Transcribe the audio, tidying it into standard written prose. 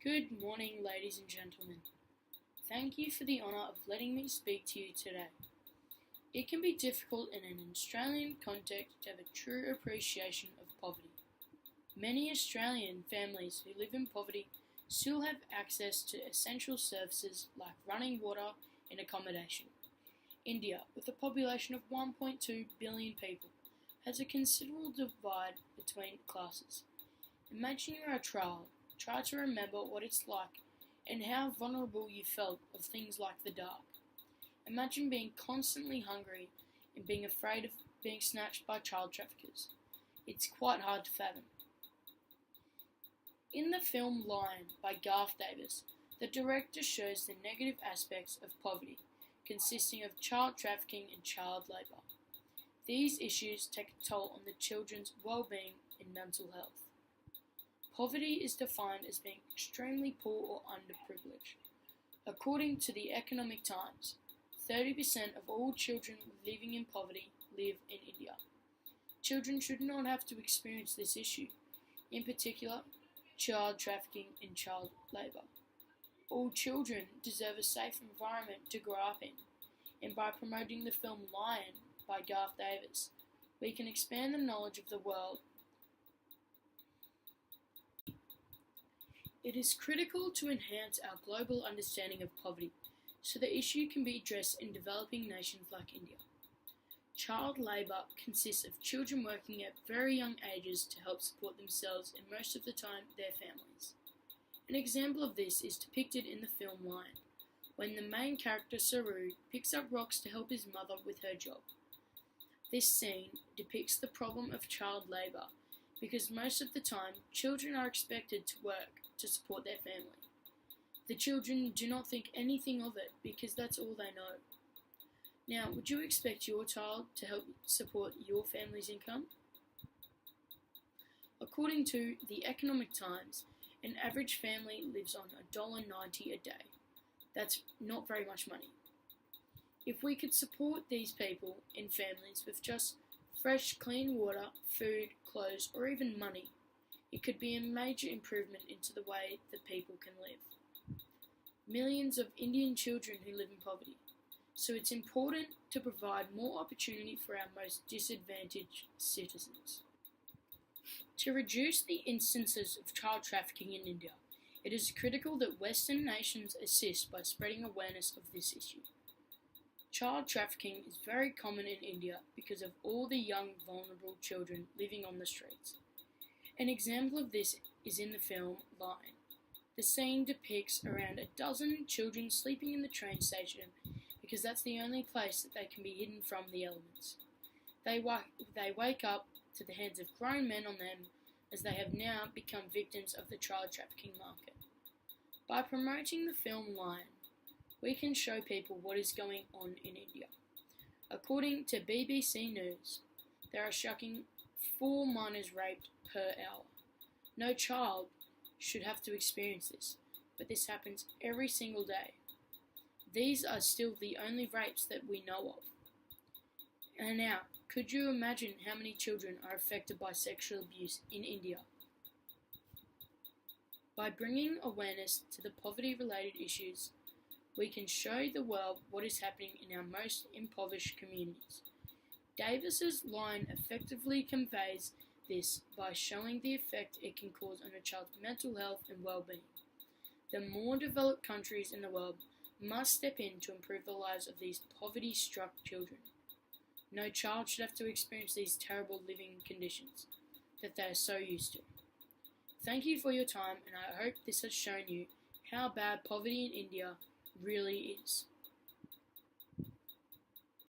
Good morning, ladies and gentlemen. Thank you for the honour of letting me speak to you today. It can be difficult in an Australian context to have a true appreciation of poverty. Many Australian families who live in poverty still have access to essential services like running water and accommodation. India, with a population of 1.2 billion people, has a considerable divide between classes. Imagine you're a child. Try to remember what it's like and how vulnerable you felt of things like the dark. Imagine being constantly hungry and being afraid of being snatched by child traffickers. It's quite hard to fathom. In the film Lion by Garth Davis, the director shows the negative aspects of poverty, consisting of child trafficking and child labour. These issues take a toll on the children's well-being and mental health. Poverty is defined as being extremely poor or underprivileged. According to the Economic Times, 30% of all children living in poverty live in India. Children should not have to experience this issue, in particular, child trafficking and child labour. All children deserve a safe environment to grow up in, and by promoting the film Lion by Garth Davis, we can expand the knowledge of the world. It is critical to enhance our global understanding of poverty so the issue can be addressed in developing nations like India. Child labour consists of children working at very young ages to help support themselves and most of the time their families. An example of this is depicted in the film Lion, when the main character Saru picks up rocks to help his mother with her job. This scene depicts the problem of child labour because most of the time children are expected to work to support their family. The children do not think anything of it because that's all they know. Now, would you expect your child to help support your family's income? According to the Economic Times, an average family lives on $1.90 a day. That's not very much money. If we could support these people and families with just fresh, clean water, food, clothes, or even money, it could be a major improvement into the way that people can live. Millions of Indian children who live in poverty, so it's important to provide more opportunity for our most disadvantaged citizens. To reduce the instances of child trafficking in India, it is critical that Western nations assist by spreading awareness of this issue. Child trafficking is very common in India because of all the young, vulnerable children living on the streets. An example of this is in the film Lion. The scene depicts around a dozen children sleeping in the train station because that's the only place that they can be hidden from the elements. They wake up to the hands of grown men on them as they have now become victims of the child trafficking market. By promoting the film Lion, we can show people what is going on in India. According to BBC News, there are shocking 4 minors raped per hour. No child should have to experience this, but this happens every single day. These are still the only rapes that we know of. And now, could you imagine how many children are affected by sexual abuse in India? By bringing awareness to the poverty-related issues, we can show the world what is happening in our most impoverished communities. Davis's line effectively conveys this by showing the effect it can cause on a child's mental health and well-being. The more developed countries in the world must step in to improve the lives of these poverty-struck children. No child should have to experience these terrible living conditions that they are so used to. Thank you for your time, and I hope this has shown you how bad poverty in India really is.